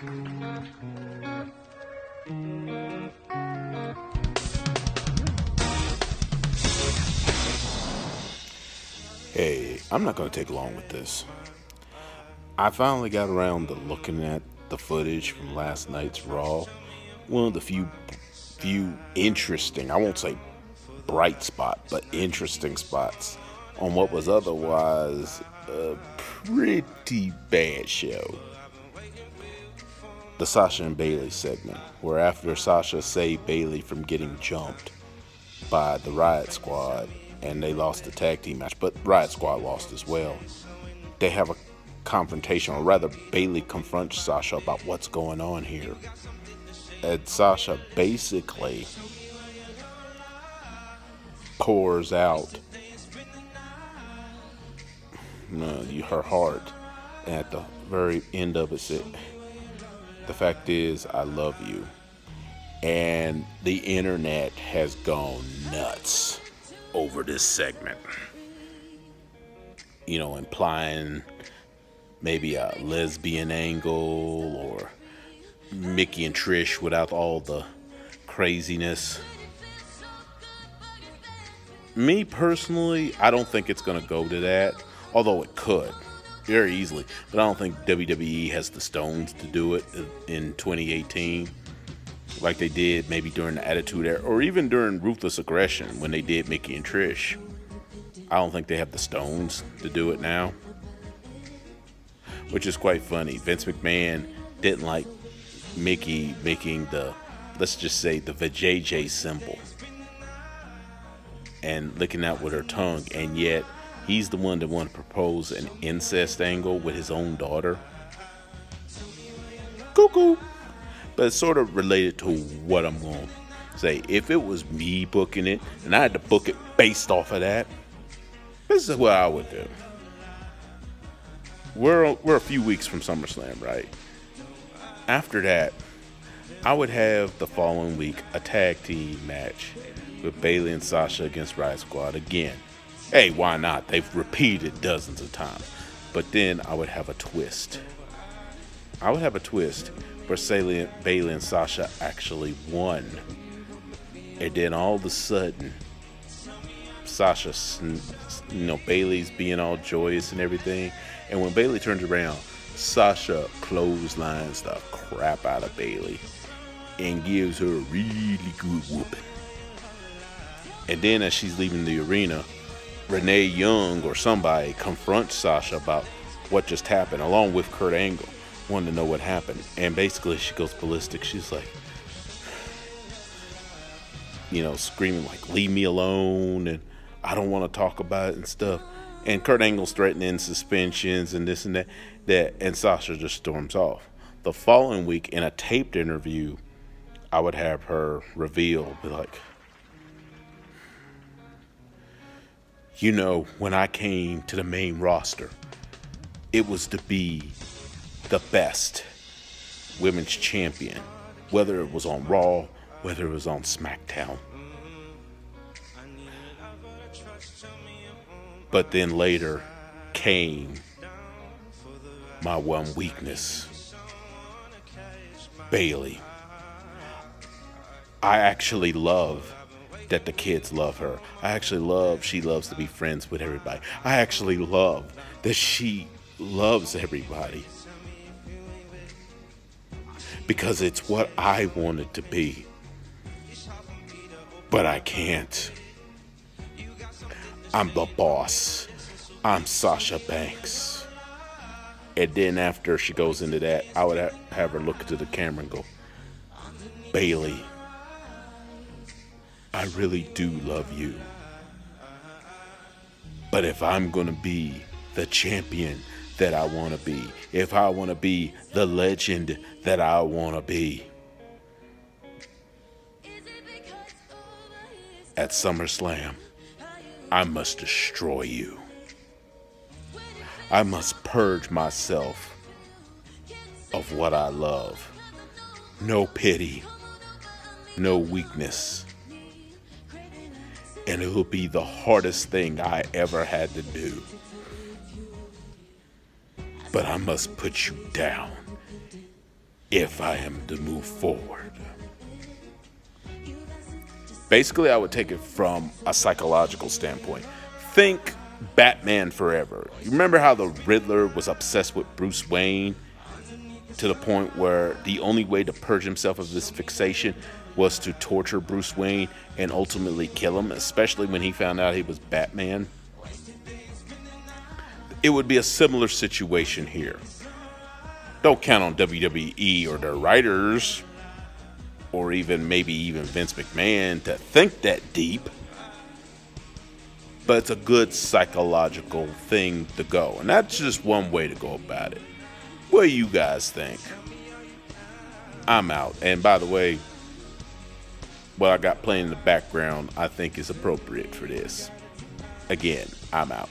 Hey, I'm not going to take long with this. I finally got around to looking at the footage from last night's Raw. One of the few interesting, I won't say bright spot, but interesting spots on what was otherwise a pretty bad show. The Sasha and Bayley segment, where after Sasha saved Bayley from getting jumped by the Riot Squad, and they lost the tag team match, but Riot Squad lost as well. They have a confrontation, or rather Bayley confronts Sasha about what's going on here. And Sasha basically pours out her heart, and at the very end of it said, the fact is, I love you. And the internet has gone nuts over this segment. You know, implying maybe a lesbian angle, or Mickey and Trish without all the craziness. Me personally, I don't think it's going to go to that, although it could very easily. But I don't think WWE has the stones to do it in 2018 like they did maybe during the Attitude Era, or even during Ruthless Aggression when they did Mickey and Trish. I don't think they have the stones to do it now, which is quite funny. Vince McMahon didn't like Mickey making the, let's just say, the vajayjay symbol and licking out with her tongue, and yet he's the one that wanted to propose an incest angle with his own daughter. Cuckoo. But it's sort of related to what I'm going to say. If it was me booking it, and I had to book it based off of that, this is what I would do. We're a few weeks from SummerSlam, right? After that, I would have the following week a tag team match with Bayley and Sasha against Riot Squad again. Hey, why not? They've repeated dozens of times. But then I would have a twist. I would have a twist where Bayley and Sasha actually won. And then all of a sudden, Sasha, Bayley's being all joyous and everything. And when Bayley turns around, Sasha clotheslines the crap out of Bayley and gives her a really good whooping. And then as she's leaving the arena, Renee Young or somebody confronts Sasha about what just happened, along with Kurt Angle, wanting to know what happened. And basically she goes ballistic. She's like, screaming like, leave me alone, and I don't want to talk about it and stuff. And Kurt Angle's threatening suspensions and this and that, and Sasha just storms off. The following week, in a taped interview, I would have her reveal, be like, when I came to the main roster, it was to be the best women's champion, whether it was on Raw, whether it was on SmackDown. But then later came my one weakness, Bayley. I actually love that the kids love her. I actually love she loves to be friends with everybody. I actually love that she loves everybody. Because it's what I want it to be. But I can't. I'm the boss. I'm Sasha Banks. And then after she goes into that, I would have her look into the camera and go, Bayley, I really do love you. But if I'm going to be the champion that I want to be, if I want to be the legend that I want to be, at SummerSlam, I must destroy you. I must purge myself of what I love. No pity, no weakness. And it will be the hardest thing I ever had to do. But I must put you down. if I am to move forward. Basically, I would take it from a psychological standpoint. Think Batman Forever. You remember how the Riddler was obsessed with Bruce Wayne to the point where the only way to purge himself of this fixation was to torture Bruce Wayne and ultimately kill him, especially when he found out he was Batman? It would be a similar situation here. Don't count on WWE or their writers, or maybe even Vince McMahon, to think that deep. But it's a good psychological thing to go. And that's just one way to go about it. What do you guys think? I'm out. And by the way, what I got playing in the background I think is appropriate for this. Again, I'm out.